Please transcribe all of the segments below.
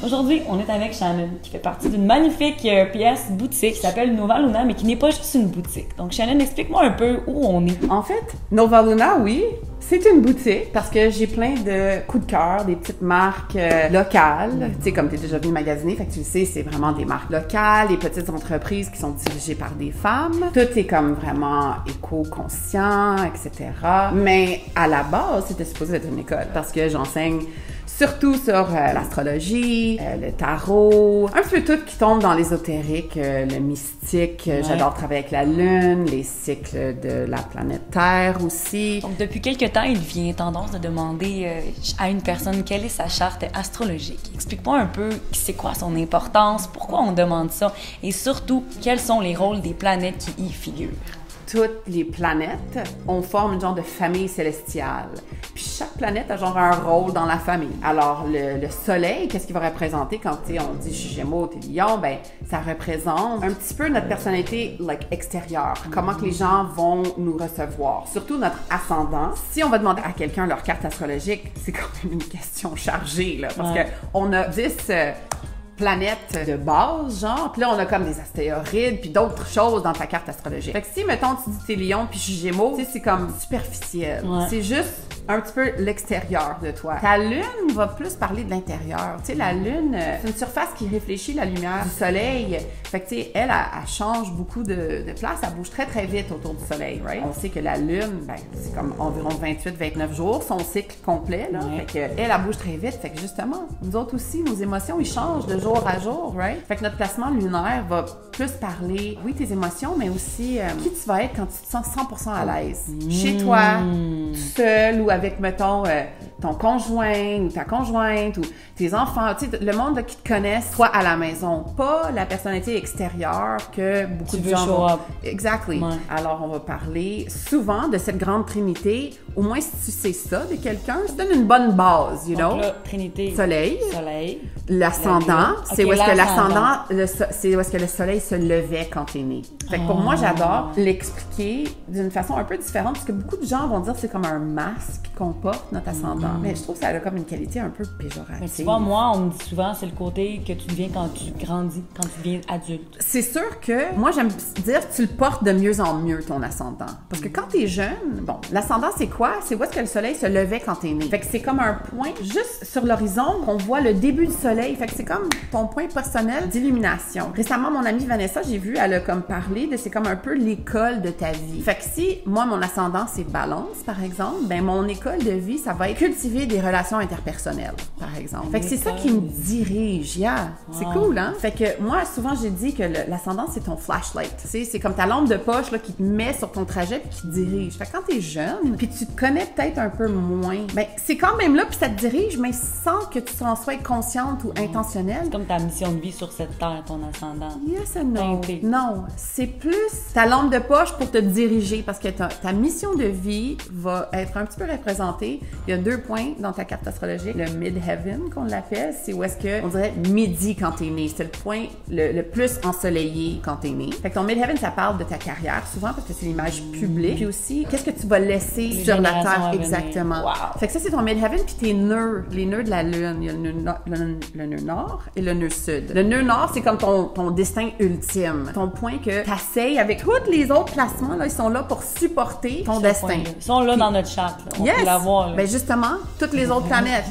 Aujourd'hui, on est avec Shannon, qui fait partie d'une magnifique pièce boutique qui s'appelle Nova Luna, mais qui n'est pas juste une boutique. Donc Shannon, explique-moi un peu où on est. En fait, Nova Luna, oui, c'est une boutique parce que j'ai plein de coups de cœur, des petites marques locales. Tu sais, comme tu es déjà venu magasiner, fait que tu le sais, c'est vraiment des marques locales, des petites entreprises qui sont dirigées par des femmes. Tout est comme vraiment éco-conscient, etc. Mais à la base, c'était supposé être une école parce que j'enseigne surtout sur l'astrologie, le tarot, un peu tout qui tombe dans l'ésotérique, le mystique. Ouais. J'adore travailler avec la Lune, les cycles de la planète Terre aussi. Donc, depuis quelques temps, il vient tendance de demander à une personne quelle est sa charte astrologique. Explique-moi un peu c'est quoi son importance, pourquoi on demande ça et surtout, quels sont les rôles des planètes qui y figurent. Toutes les planètes, on forme une genre de famille célestiale. Puis chaque planète a genre un rôle dans la famille. Alors, le soleil, qu'est-ce qu'il va représenter quand on dit « je suis Gémeaux, t'es Lion », ben ça représente un petit peu notre personnalité extérieure. Comment que les gens vont nous recevoir. Surtout notre ascendant. Si on va demander à quelqu'un leur carte astrologique, c'est quand même une question chargée, là, parce qu'on a 10... planètes de base, genre, puis là, on a comme des astéroïdes, puis d'autres choses dans ta carte astrologique. Fait que si, mettons, tu dis t'es Lion, puis je suis Gémeaux, tu sais, c'est comme superficiel. Ouais. C'est juste un petit peu l'extérieur de toi. Ta Lune va plus parler de l'intérieur. Tu sais, la Lune, c'est une surface qui réfléchit la lumière du Soleil. Fait que, tu sais, elle change beaucoup de place, elle bouge très, très vite autour du Soleil, right? On sait que la Lune, ben, c'est comme environ 28-29 jours, son cycle complet, là. Ouais. Fait que, elle bouge très vite. Fait que, justement, nous autres aussi, nos émotions, ils changent de jour à jour, right? Fait que notre placement lunaire va plus parler, oui, tes émotions, mais aussi qui tu vas être quand tu te sens 100% à l'aise. Chez toi, tout seul ou avec, mettons, ton conjoint ou ta conjointe ou tes enfants, tu sais, le monde là, qui te connaissent, toi à la maison, pas la personnalité extérieure que beaucoup de gens vont... Exactly. Ouais. Alors, on va parler souvent de cette grande trinité. Au moins, si tu sais ça de quelqu'un, ça donne une bonne base, you know? Donc là, trinité. Soleil. L'ascendant. C'est où est-ce que l'ascendant, c'est où est-ce que le soleil se levait quand t'es né. Fait que pour moi, j'adore l'expliquer d'une façon un peu différente parce que beaucoup de gens vont dire que c'est comme un masque qu'on porte, notre ascendant. Mais je trouve que ça a comme une qualité un peu péjorative. Mais tu vois, moi, on me dit souvent, c'est le côté que tu deviens quand tu grandis, quand tu deviens adulte. C'est sûr que moi, j'aime dire que tu le portes de mieux en mieux, ton ascendant. Parce que quand t'es jeune, bon, l'ascendant, c'est quoi? C'est où est-ce que le soleil se levait quand t'es né. Fait que c'est comme un point juste sur l'horizon qu'on voit le début du soleil. Fait que c'est comme ton point personnel d'illumination. Récemment, mon amie Vanessa, j'ai vu, elle a comme parlé de c'est comme un peu l'école de ta vie. Fait que si moi, mon ascendant, c'est Balance, par exemple, ben mon école de vie, ça va être cultiver des relations interpersonnelles, par exemple. Fait que c'est ça qui me dirige, C'est cool, hein? Fait que moi, souvent, j'ai dit que l'ascendant, c'est ton flashlight. Tu sais, c'est comme ta lampe de poche là, qui te met sur ton trajet puis qui te dirige. Fait que quand t'es jeune, puis tu te connais peut-être un peu moins, ben c'est quand même là puis ça te dirige, mais sans que tu en sois consciente ou intentionnelle. C'est comme ta mission de vie sur cette terre, ton ascendant. Yes and no. Non, c'est plus ta lampe de poche pour te diriger parce que ta mission de vie va être un petit peu représentée. Il y a 2 points dans ta carte astrologique. Le mid-heaven, qu'on l'appelle, c'est où est-ce que, on dirait midi quand t'es né. C'est le point le plus ensoleillé quand t'es né. Fait que ton mid-heaven, ça parle de ta carrière souvent parce que c'est l'image publique. Puis aussi, qu'est-ce que tu vas laisser sur la terre exactement. Wow. Fait que ça, c'est ton mid-heaven puis tes nœuds, les nœuds de la lune. Il y a le nœud nord et le nœud sud. Le nœud nord, c'est comme ton destin ultime. Ton point que t'essayes avec tous les autres placements, là, ils sont là pour supporter ton destin. Ils sont là dans notre charte. On peut l'avoir. Ben justement, toutes les autres planètes.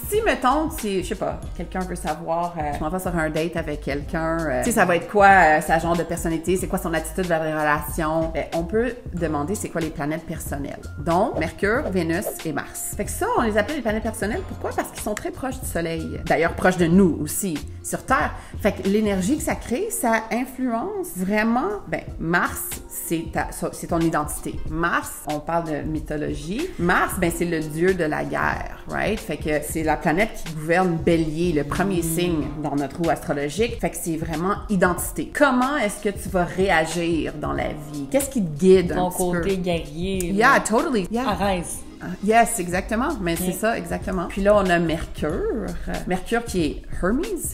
Si, mettons, je sais pas, quelqu'un veut savoir, je m'en vais sur un date avec quelqu'un, tu sais, ça va être quoi sa genre de personnalité, c'est quoi son attitude vers les relations, ben, on peut demander c'est quoi les planètes personnelles. Donc, Mercure, Vénus et Mars. Fait que ça, on les appelle les planètes personnelles. Pourquoi? Parce qu'ils sont très proches du Soleil. D'ailleurs, proches de nous aussi, sur Terre. Fait que l'énergie que ça crée, ça influence vraiment, ben, Mars, c'est ton identité. Mars, on parle de mythologie. Mars, ben, c'est le dieu de la guerre, right? Fait que c'est la planète qui gouverne Bélier, le premier signe dans notre roue astrologique. Fait que c'est vraiment identité. Comment est-ce que tu vas réagir dans la vie? Qu'est-ce qui te guide un petit peu? Ton côté guerrier. Yeah, totally. Yeah. Arès. Yes, exactement. Mais c'est ça, exactement. Puis là, on a Mercure. Mercure qui est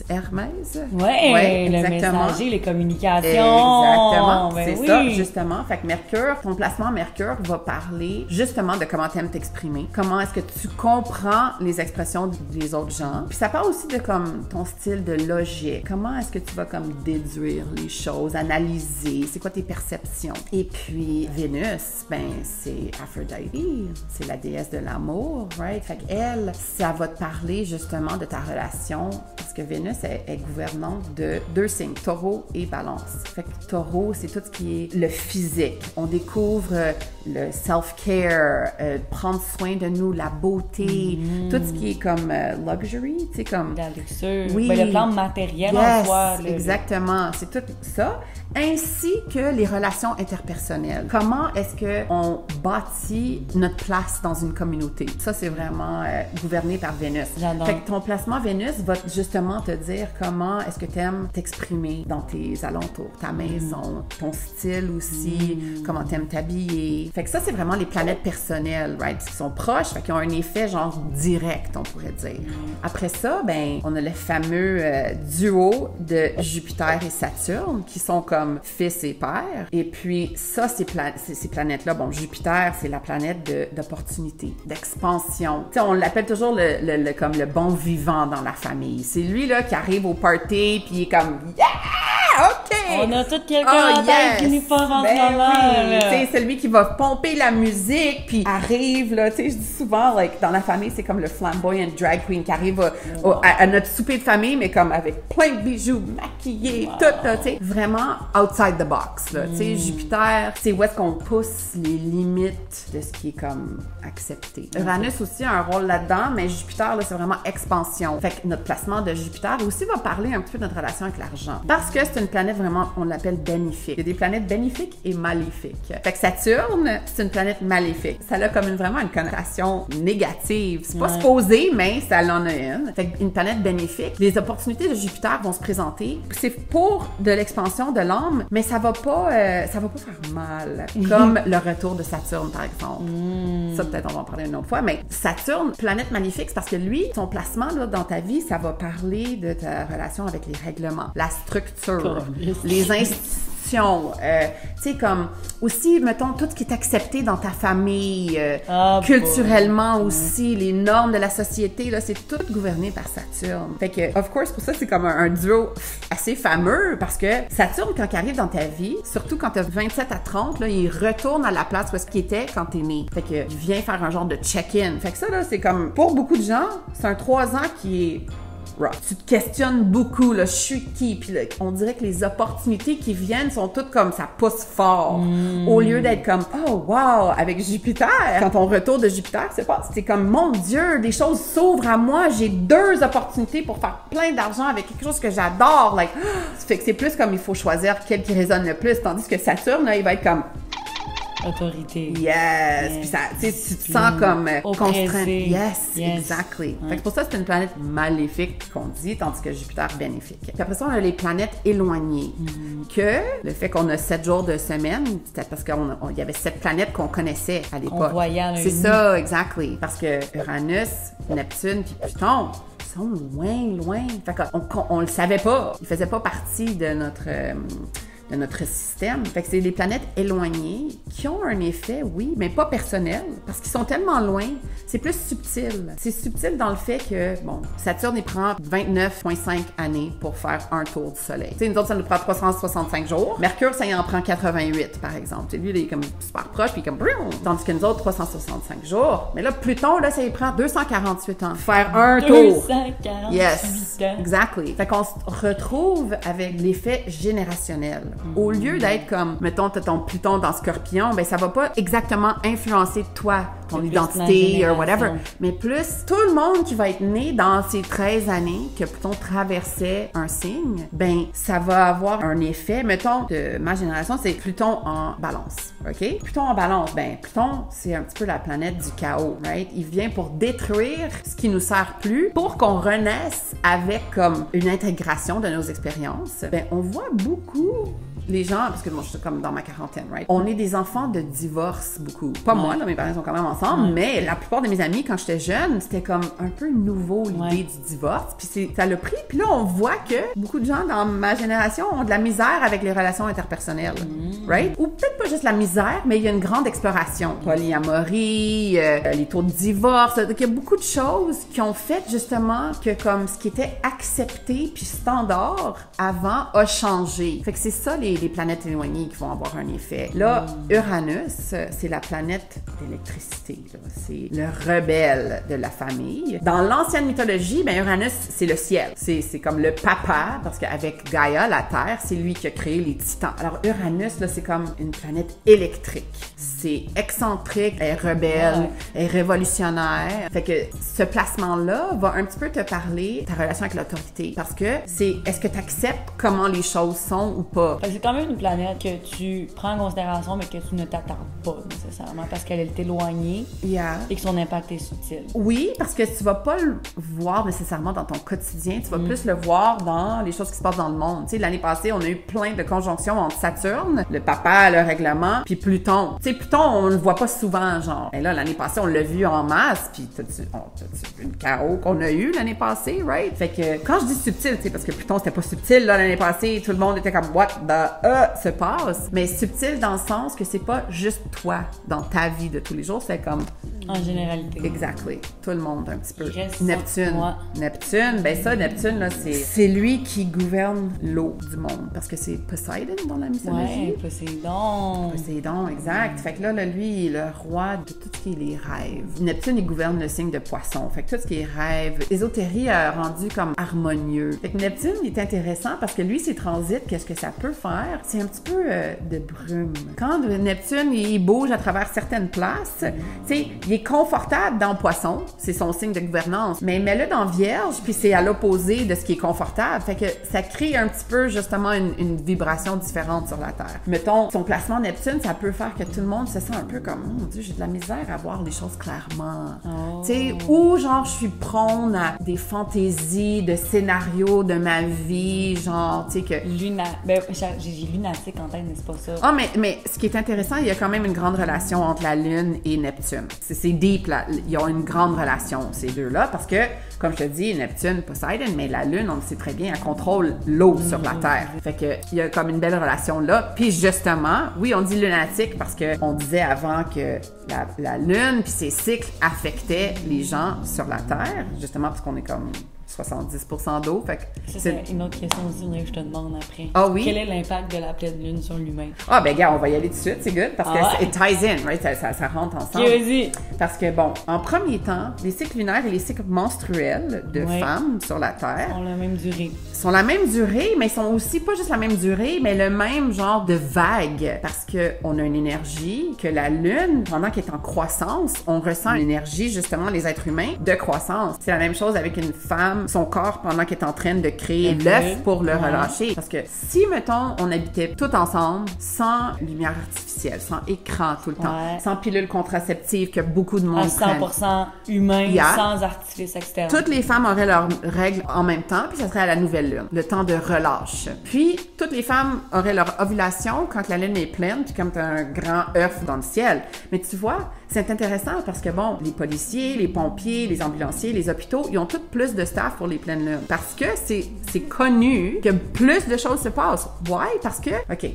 Hermès. Ouais, le messager, les communications. Exactement. Ben C'est ça, justement. Fait que Mercure, ton placement Mercure va parler justement de comment t'aimes t'exprimer. Comment est-ce que tu comprends les expressions des autres gens. Puis ça parle aussi de comme ton style de logique. Comment est-ce que tu vas comme déduire les choses, analyser, c'est quoi tes perceptions. Et puis Vénus, ben c'est Aphrodite, c'est la déesse de l'amour, right? Fait qu'elle, ça va te parler justement de ta relation parce que Vénus est gouvernante de 2 signes, Taureau et Balance. Fait que Taureau, c'est tout ce qui est le physique. On découvre le self-care, prendre soin de nous, la beauté, tout ce qui est comme luxury, tu sais, comme... La luxure, oui, ben, le plan matériel en soi. Exactement, c'est tout ça. Ainsi que les relations interpersonnelles. Comment est-ce qu'on bâtit notre place dans une communauté? Ça, c'est vraiment gouverné par Vénus. J'adore. Fait que ton placement Vénus va justement te dire comment est-ce que tu aimes t'exprimer dans tes alentours, ta maison, ton style aussi, comment tu aimes t'habiller. Fait que ça, c'est vraiment les planètes personnelles, right? Qui sont proches, fait qu'ils ont un effet genre direct, on pourrait dire. Après ça, ben, on a le fameux duo de Jupiter et Saturne qui sont comme fils et père. Et puis ça, ces planètes-là, bon, Jupiter, c'est la planète d'opportunité, d'expansion. Tu sais, on l'appelle toujours comme le bon vivant dans la famille. C'est lui, là, qui arrive au party, puis il est comme « Yeah! OK! » On a tout quelqu'un en tête qui nous part en ce moment. Tu sais, celui qui va pomper la musique, puis arrive, là, tu sais, je dis souvent, like, dans la famille, c'est comme le flamboyant drag queen qui arrive à notre souper de famille, mais comme avec plein de bijoux, maquillés, tout, là, tu sais. Vraiment outside the box, là. Tu sais, Jupiter, c'est où est-ce qu'on pousse les limites de ce qui est comme accepté. Uranus aussi a un rôle là-dedans, mais Jupiter, là, c'est vraiment expansion. Fait que notre placement de Jupiter aussi va parler un petit peu de notre relation avec l'argent. Parce que c'est une planète vraiment, on l'appelle bénéfique. Il y a des planètes bénéfiques et maléfiques. Fait que Saturne, c'est une planète maléfique. Ça a comme vraiment une connotation négative. C'est pas supposé, mais ça en a une. Fait qu'une planète bénéfique, les opportunités de Jupiter vont se présenter. C'est pour de l'expansion de l'âme, mais ça va pas faire mal. Comme le retour de Saturne, par exemple. Ça, peut-être, on va en parler une autre fois, mais Saturne, planète magnifique, c'est parce que lui, son placement là, dans ta vie, ça va parler de ta relation avec les règlements, la structure, les institutions, tu sais, comme aussi, mettons, tout ce qui est accepté dans ta famille, culturellement aussi, les normes de la société, là, c'est tout gouverné par Saturne. Fait que, of course, pour ça, c'est comme un duo assez fameux, parce que Saturne, quand il arrive dans ta vie, surtout quand t'as 27 à 30, là, il retourne à la place où est-ce qu'il était quand t'es né. Fait que, il vient faire un genre de check-in. Fait que ça, là, c'est comme, pour beaucoup de gens, c'est un 3 ans qui est rough. Tu te questionnes beaucoup, là, je suis qui? Puis là, on dirait que les opportunités qui viennent sont toutes comme ça pousse fort. Au lieu d'être comme, oh wow, avec Jupiter, quand on retourne de Jupiter, c'est comme, mon Dieu, des choses s'ouvrent à moi, j'ai 2 opportunités pour faire plein d'argent avec quelque chose que j'adore. Like, ça fait que c'est plus comme il faut choisir quel qui résonne le plus, tandis que Saturne, là, il va être comme, autorité. Yes! Puis ça, tu sais, tu te sens comme contraint. Yes, exactly. Ouais. Fait que pour ça, c'est une planète maléfique qu'on dit, tandis que Jupiter bénéfique. Puis après ça, on a les planètes éloignées. Que le fait qu'on a 7 jours de semaine, c'était parce qu'il y avait 7 planètes qu'on connaissait à l'époque. On voyait à l'œil C'est ça, exactly. Parce que Uranus, Neptune puis Pluton sont loin. Fait qu'on le savait pas. Ils faisaient pas partie de notre système. Fait que c'est des planètes éloignées qui ont un effet, oui, mais pas personnel, parce qu'ils sont tellement loin, c'est plus subtil. C'est subtil dans le fait que, bon, Saturne, il prend 29,5 années pour faire un tour du Soleil. Tu sais, nous autres, ça nous prend 365 jours. Mercure, ça y en prend 88, par exemple. Tu sais, lui, il est comme super proche, puis comme... Tandis que nous autres, 365 jours. Mais là, Pluton, là, ça y prend 248 ans. Faire un tour. 248 Yes, ans. exactly. Fait qu'on se retrouve avec l'effet générationnel. Au lieu d'être comme, mettons, t'as ton Pluton dans Scorpion, ben ça va pas exactement influencer toi, ton identité, ou whatever, mais plus tout le monde qui va être né dans ces 13 années que Pluton traversait un signe, ben ça va avoir un effet, mettons, de ma génération, c'est Pluton en Balance, OK? Pluton en Balance, ben Pluton, c'est un petit peu la planète du chaos, right? Il vient pour détruire ce qui nous sert plus, pour qu'on renaisse avec comme une intégration de nos expériences. Ben on voit beaucoup les gens, parce que moi, je suis comme dans ma quarantaine, right? On est des enfants de divorce beaucoup. Pas moi, là, mes parents sont quand même ensemble, mais la plupart de mes amis, quand j'étais jeune, c'était comme un peu nouveau l'idée du divorce. Puis ça l'a pris. Puis là, on voit que beaucoup de gens dans ma génération ont de la misère avec les relations interpersonnelles, right? Ou peut-être pas juste la misère, mais il y a une grande exploration. Polyamorie, les taux de divorce. Donc, il y a beaucoup de choses qui ont fait justement que comme ce qui était accepté puis standard avant a changé. Fait que c'est ça les planètes éloignées qui vont avoir un effet. Là, Uranus, c'est la planète d'électricité. C'est le rebelle de la famille. Dans l'ancienne mythologie, ben Uranus, c'est le ciel. C'est comme le papa, parce qu'avec Gaïa, la Terre, c'est lui qui a créé les titans. Alors Uranus, là, c'est comme une planète électrique. C'est excentrique, elle est rebelle, elle est révolutionnaire. Fait que ce placement-là va un petit peu te parler de ta relation avec l'autorité. Parce que c'est, est-ce que tu acceptes comment les choses sont ou pas? C'est quand même une planète que tu prends en considération, mais que tu ne t'attends pas nécessairement, parce qu'elle est éloignée et que son impact est subtil. Oui, parce que tu vas pas le voir nécessairement dans ton quotidien, tu vas plus le voir dans les choses qui se passent dans le monde. Tu sais, l'année passée, on a eu plein de conjonctions entre Saturne, le papa, le règlement, puis Pluton. Tu sais, Pluton, on le voit pas souvent, genre. Et là, l'année passée, on l'a vu en masse, puis t'as-tu vu le chaos qu'on a eu l'année passée, right? Fait que quand je dis subtil, tu sais, parce que Pluton, c'était pas subtil, là, l'année passée, tout le monde était comme what the se passe, mais subtil dans le sens que c'est pas juste toi dans ta vie de tous les jours, c'est comme en généralité. Exactly. Tout le monde un petit peu. Neptune, ben ça, Neptune, là, c'est lui qui gouverne l'eau du monde. Parce que c'est Poseidon dans la mythologie. Ouais, Poséidon, exact. Fait que là, lui, il est le roi de tout ce qui est les rêves. Neptune, il gouverne le signe de Poisson. Fait que tout ce qui est rêve, l'ésotérie a rendu comme harmonieux. Fait que Neptune, il est intéressant parce que lui, ses transits, qu'est-ce que ça peut faire? C'est un petit peu de brume. Quand Neptune, il bouge à travers certaines places, tu sais, il est confortable dans Poisson, c'est son signe de gouvernance, mais mets-le dans Vierge, puis c'est à l'opposé de ce qui est confortable. Fait que ça crée un petit peu, justement, une vibration différente sur la Terre. Mettons, son placement Neptune, ça peut faire que tout le monde se sent un peu comme, oh mon Dieu, j'ai de la misère à voir les choses clairement. Tu sais, ou genre, je suis prône à des fantaisies de scénarios de ma vie, genre, tu sais que... j'ai lunatique en tête, mais c'est pas ça. Ah, mais ce qui est intéressant, il y a quand même une grande relation entre la Lune et Neptune. C'est deep, là. Ils ont une grande relation, ces deux-là, parce que, comme je te dis, Neptune, Poseidon, mais la Lune, on le sait très bien, elle contrôle l'eau sur la Terre. Fait que, il y a comme une belle relation là. Puis justement, oui, on dit lunatique parce qu'on disait avant que la Lune puis ses cycles affectaient les gens sur la Terre, justement parce qu'on est comme 70% d'eau. Fait que c'est une autre question aussi que je te demande après. Ah oui? Quel est l'impact de la pleine lune sur l'humain? Ah, ben, gars, on va y aller tout de suite, c'est good, parce que it ties in, right? Ça rentre ensemble. Vas-y. Parce que, bon, en premier temps, les cycles lunaires et les cycles menstruels de femmes sur la Terre sont la même durée. Sont la même durée, mais sont aussi pas juste la même durée, mais le même genre de vague. Parce que on a une énergie que la Lune, pendant qu'elle est en croissance, on ressent une énergie, justement, les êtres humains, de croissance. C'est la même chose avec une femme, son corps, pendant qu'elle est en train de créer l'œuf pour le relâcher. Parce que si, mettons, on habitait tout ensemble, sans lumière artificielle, sans écran tout le temps, sans pilule contraceptive que beaucoup de monde prennent. 100% humain, sans artifice externe. Toutes les femmes auraient leurs règles en même temps, puis ça serait à la nouvelle lune, le temps de relâche. Puis, toutes les femmes auraient leur ovulation quand la lune est pleine, puis comme tu as un grand œuf dans le ciel. Mais tu vois, c'est intéressant parce que, bon, les policiers, les pompiers, les ambulanciers, les hôpitaux, ils ont tous plus de staff pour les pleines lunes. Parce que c'est connu que plus de choses se passent. Why? Parce que, OK,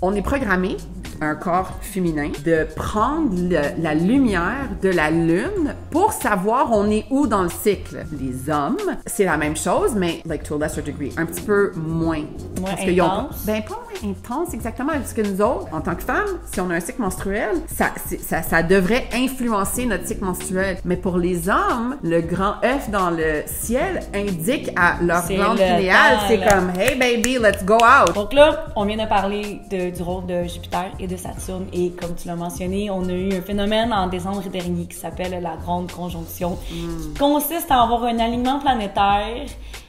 on est programmé, un corps féminin, de prendre la lumière de la lune pour savoir on est où dans le cycle. Les hommes, c'est la même chose, mais like to a lesser degree, un petit peu moins. Moins parce intense? Pas moins intense exactement, parce que nous autres, en tant que femmes, si on a un cycle menstruel, ça devrait influencer notre cycle menstruel. Mais pour les hommes, le grand œuf dans le ciel indique à leur glande pinéale, c'est comme « Hey baby, let's go out! » Donc là, on vient de parler du rôle de Jupiter et de Saturne, et comme tu l'as mentionné, on a eu un phénomène en décembre dernier qui s'appelle la Grande Conjonction, qui consiste à avoir un alignement planétaire.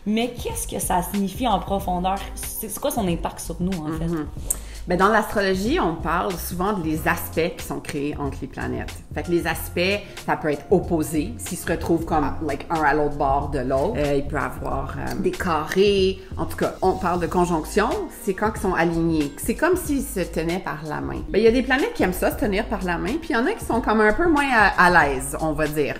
Mais qu'est-ce que ça signifie en profondeur? C'est quoi son impact sur nous, en fait? Ben, dans l'astrologie, on parle souvent des aspects qui sont créés entre les planètes. Fait que les aspects, ça peut être opposé, s'ils se retrouvent comme un à l'autre bord de l'autre. Il peut avoir des carrés. En tout cas, on parle de conjonction, c'est quand ils sont alignés. C'est comme s'ils se tenaient par la main. Ben, il y a des planètes qui aiment ça, se tenir par la main, puis il y en a qui sont comme un peu moins à l'aise, on va dire,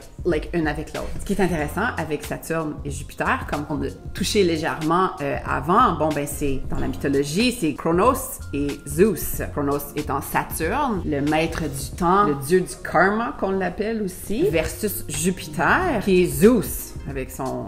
une avec l'autre. Ce qui est intéressant avec Saturne et Jupiter, comme on a touché légèrement avant, bon, ben, c'est dans la mythologie, c'est Chronos et Zeus. Chronos étant Saturne, le maître du temps, le dieu du karma qu'on l'appelle aussi, versus Jupiter, qui est Zeus, avec son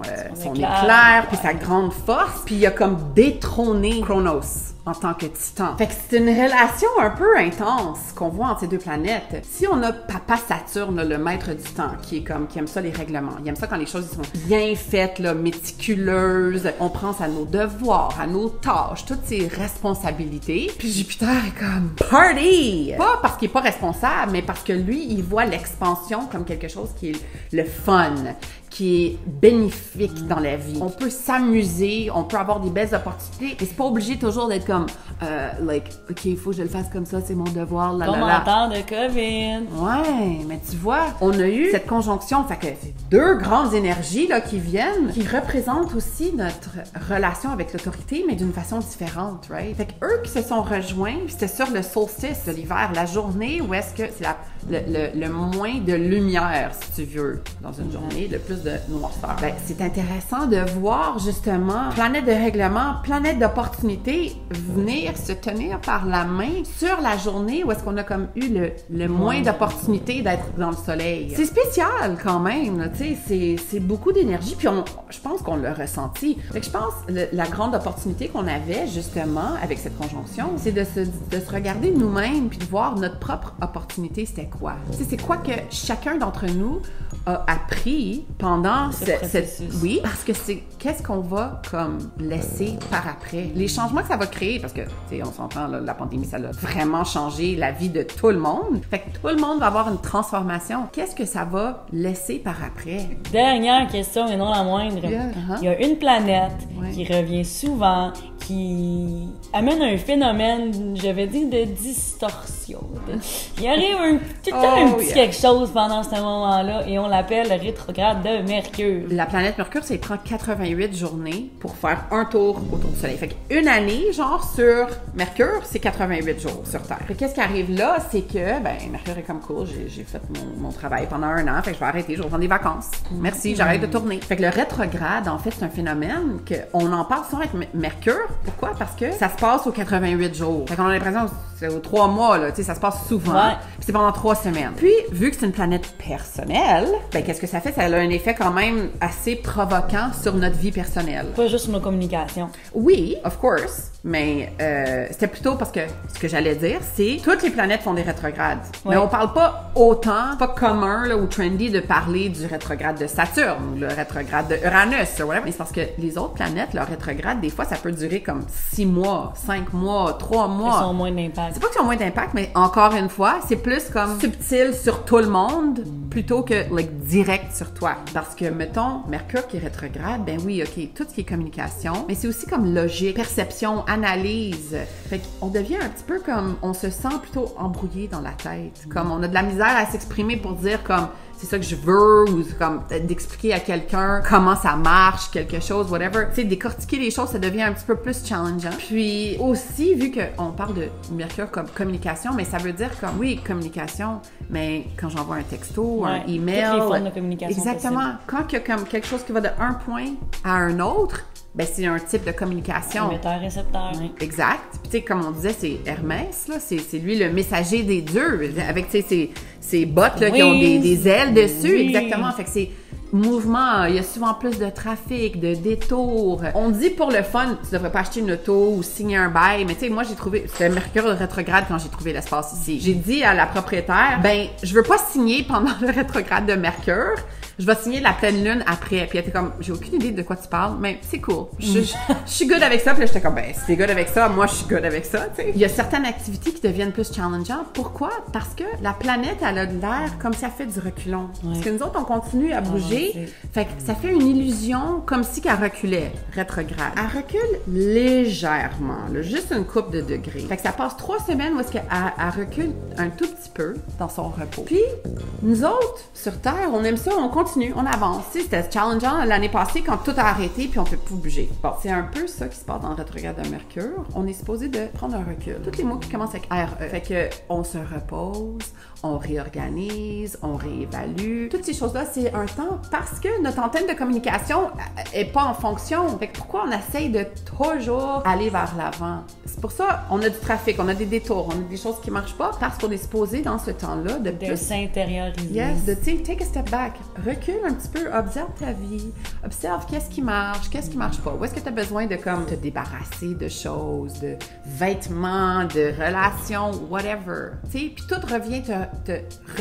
éclair, puis sa grande force, puis il a comme détrôné Chronos en tant que titan. Fait que c'est une relation un peu intense qu'on voit entre ces deux planètes. Si on a Papa Saturne, le maître du temps, qui aime ça les règlements, il aime ça quand les choses sont bien faites, là, méticuleuses, on pense à nos devoirs, à nos tâches, toutes ces responsabilités. Puis Jupiter est comme party! Pas parce qu'il est pas responsable, mais parce que lui, il voit l'expansion comme quelque chose qui est le fun, qui est bénéfique dans la vie. On peut s'amuser, on peut avoir des belles opportunités, mais c'est pas obligé toujours d'être comme, OK, il faut que je le fasse comme ça, c'est mon devoir, là, comme en temps de COVID. Ouais, mais tu vois, on a eu cette conjonction, fait que c'est deux grandes énergies, là, qui viennent, qui représentent aussi notre relation avec l'autorité, mais d'une façon différente, right? Fait que eux qui se sont rejoints, c'était sur le solstice de l'hiver, la journée où est-ce que c'est le moins de lumière, si tu veux, dans une journée, le plus de noirceur. Ben, c'est intéressant de voir, justement, planète de règlement, planète d'opportunité, venir se tenir par la main sur la journée où est-ce qu'on a comme eu le moins d'opportunités d'être dans le soleil. C'est spécial, quand même, tu sais, c'est beaucoup d'énergie, puis je pense qu'on l'a ressenti. Fait que je pense, la grande opportunité qu'on avait, justement, avec cette conjonction, c'est de se regarder nous-mêmes, puis de voir notre propre opportunité, c'était quoi? Tu sais, c'est quoi que chacun d'entre nous a appris pendant oui, parce que c'est qu'est-ce qu'on va comme laisser par après. Les changements que ça va créer, parce que, tu sais, on s'entend, là, la pandémie, ça a vraiment changé la vie de tout le monde. Fait que tout le monde va avoir une transformation. Qu'est-ce que ça va laisser par après? Dernière question, et non la moindre. Il y a une planète qui revient souvent, qui amène un phénomène, je vais dire, de distorsion. Il arrive tout le temps un petit quelque chose pendant ce moment-là, et on l'appelle le rétrograde de Mercure. La planète Mercure, ça prend 88 journées pour faire un tour autour du Soleil. Fait qu'une année, genre, sur Mercure, c'est 88 jours sur Terre. Fait qu'est-ce qui arrive là, c'est que, ben, Mercure est comme cool, j'ai fait mon travail pendant un an, fait que je vais arrêter, je vais prendre des vacances. Merci, j'arrête de tourner. Fait que le rétrograde, en fait, c'est un phénomène qu'on en parle souvent avec Mercure. Pourquoi? Parce que ça se passe aux 88 jours. Fait qu'on a l'impression que c'est aux 3 mois, là, tu sais, ça se passe souvent. Puis c'est pendant 3 semaines. Puis, vu que c'est une planète personnelle, ben, qu'est-ce que ça fait? Ça a un effet quand même assez provoquant sur notre vie personnelle. Pas juste sur nos communications. Oui, of course, mais c'était plutôt parce que ce que j'allais dire, c'est toutes les planètes font des rétrogrades. Mais on parle pas autant, pas commun là, ou trendy de parler du rétrograde de Saturne ou le rétrograde de Uranus ou whatever. Mais c'est parce que les autres planètes, leur rétrograde, des fois, ça peut durer comme 6 mois, 5 mois, 3 mois. Ils ont moins d'impact. C'est pas qu'ils ont moins d'impact, mais encore une fois, c'est plus comme subtil sur tout le monde plutôt que direct sur toi. Parce que, mettons, Mercure qui est rétrograde, ben oui, OK, tout ce qui est communication, mais c'est aussi comme logique, perception, analyse. Fait qu'on devient un petit peu comme, on se sent plutôt embrouillé dans la tête. Comme on a de la misère à s'exprimer pour dire comme, c'est ça que je veux, ou comme d'expliquer à quelqu'un comment ça marche, quelque chose, whatever. Tu sais, décortiquer les choses, ça devient un petit peu plus challengeant. Puis aussi, vu qu'on parle de Mercure comme communication, mais ça veut dire comme, oui, communication, mais quand j'envoie un texto, un email... Toutes les formes de communication exactement. possibles. Quand il y a comme quelque chose qui va de un point à un autre, ben c'est un type de communication. Émetteur-récepteur. Exact. Puis tu sais, comme on disait, c'est Hermès, là, c'est lui le messager des dieux, avec, tu sais, ces bottes, là, qui ont des ailes dessus. Oui. Exactement. Fait que c'est mouvement, il y a souvent plus de trafic, de détours. On dit pour le fun, tu devrais pas acheter une auto ou signer un bail, mais tu sais, moi j'ai trouvé, c'était Mercure rétrograde quand j'ai trouvé l'espace ici. J'ai dit à la propriétaire, ben, je veux pas signer pendant le rétrograde de Mercure, je vais signer la pleine lune après. Puis elle était comme, j'ai aucune idée de quoi tu parles, mais c'est cool. Je suis good avec ça. Puis là, j'étais comme, ben, si t'es good avec ça, moi, je suis good avec ça, tu sais. Il y a certaines activités qui deviennent plus challengeantes. Pourquoi? Parce que la planète, elle a de l'air comme si elle fait du reculon. Parce que nous autres, on continue à bouger. Fait que ça fait une illusion comme si qu'elle reculait, rétrograde. Elle recule légèrement, là, juste une couple de degrés. Fait que ça passe 3 semaines où est-ce qu'elle recule un tout petit peu dans son repos. Puis, nous autres, sur Terre, on aime ça, on continue, on avance. Tu sais, c'était challengeant l'année passée quand tout a arrêté puis on peut plus bouger. Bon, c'est un peu ça qui se passe dans le rétrograde de Mercure. On est supposé de prendre un recul. Tous les mots qui commencent avec RE. Fait que on se repose, on réorganise, on réévalue. Toutes ces choses-là, c'est un temps parce que notre antenne de communication est pas en fonction. Fait que pourquoi on essaye de toujours aller vers l'avant? C'est pour ça on a du trafic, on a des détours, on a des choses qui marchent pas parce qu'on est supposé dans ce temps-là de plus s'intérioriser. Yes, de take a step back, recule un petit peu, observe ta vie, observe qu'est-ce qui marche pas. Où est-ce que tu as besoin de comme te débarrasser de choses, de vêtements, de relations, whatever. Tu sais, puis tout revient te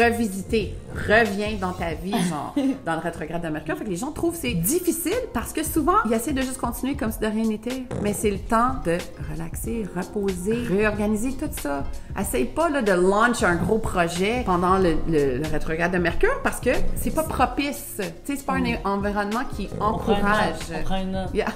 revisiter, revient dans ta vie, genre dans le rétrograde de Mercure. Fait que les gens trouvent que c'est difficile parce que souvent ils essaient de juste continuer comme si de rien n'était. Mais c'est le temps de relaxer, reposer, réorganiser tout ça. Essaye pas là de launch un gros projet pendant le rétrograde de Mercure parce que c'est pas propice. Tu sais, c'est pas un environnement qui encourage. On prend une note. Yeah.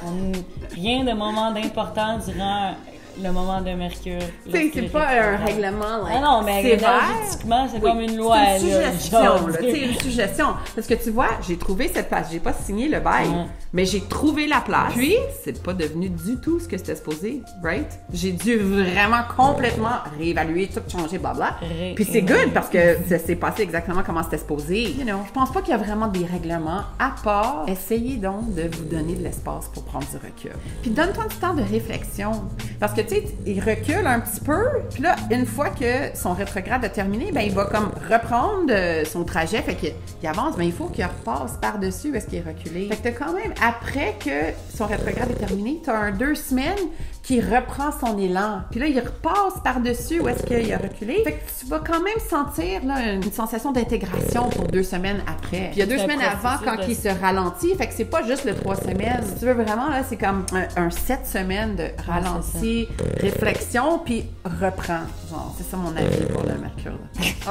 Rien de moment d'important durant le moment de Mercure. C'est pas un règlement, like, non, mais énergétiquement, c'est comme une loi. C'est une suggestion, là. Tu sais, une suggestion. Parce que tu vois, j'ai trouvé cette place. J'ai pas signé le bail, mais j'ai trouvé la place. Puis, c'est pas devenu du tout ce que c'était supposé, right? J'ai dû vraiment complètement réévaluer, tout changer, blabla. Puis c'est good parce que ça s'est passé exactement comment c'était supposé. You know, je pense pas qu'il y a vraiment des règlements à part. Essayez donc de vous donner de l'espace pour prendre du recul. Puis donne-toi du temps de réflexion. Parce que tu sais, il recule un petit peu, puis là, une fois que son rétrograde a terminé, ben il va comme reprendre son trajet, fait qu'il avance, mais il faut qu'il repasse par-dessus où est-ce qu'il est reculé. Fait que t'as quand même, après que son rétrograde est terminé, t'as 2 semaines qui reprend son élan. Puis là, il repasse par-dessus où est-ce qu'il a reculé. Fait que tu vas quand même sentir là, une sensation d'intégration pour 2 semaines après. Puis il y a 2 semaines avant quand il se ralentit. Fait que c'est pas juste le 3 semaines. Si tu veux vraiment, là, c'est comme un 7 semaines de ralenti, réflexion, puis reprend. Genre, c'est ça mon avis pour le Mercure. Oh.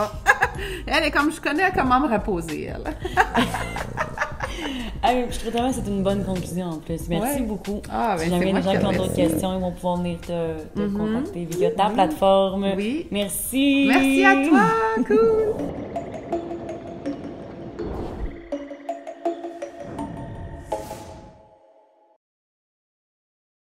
Elle est comme, je connais comment me reposer, elle. Je trouve vraiment que c'est une bonne conclusion en plus. Merci beaucoup. Si jamais les gens qui ont d'autres questions, ils vont pouvoir venir te contacter via ta plateforme. Oui. Merci. Merci à toi. Cool.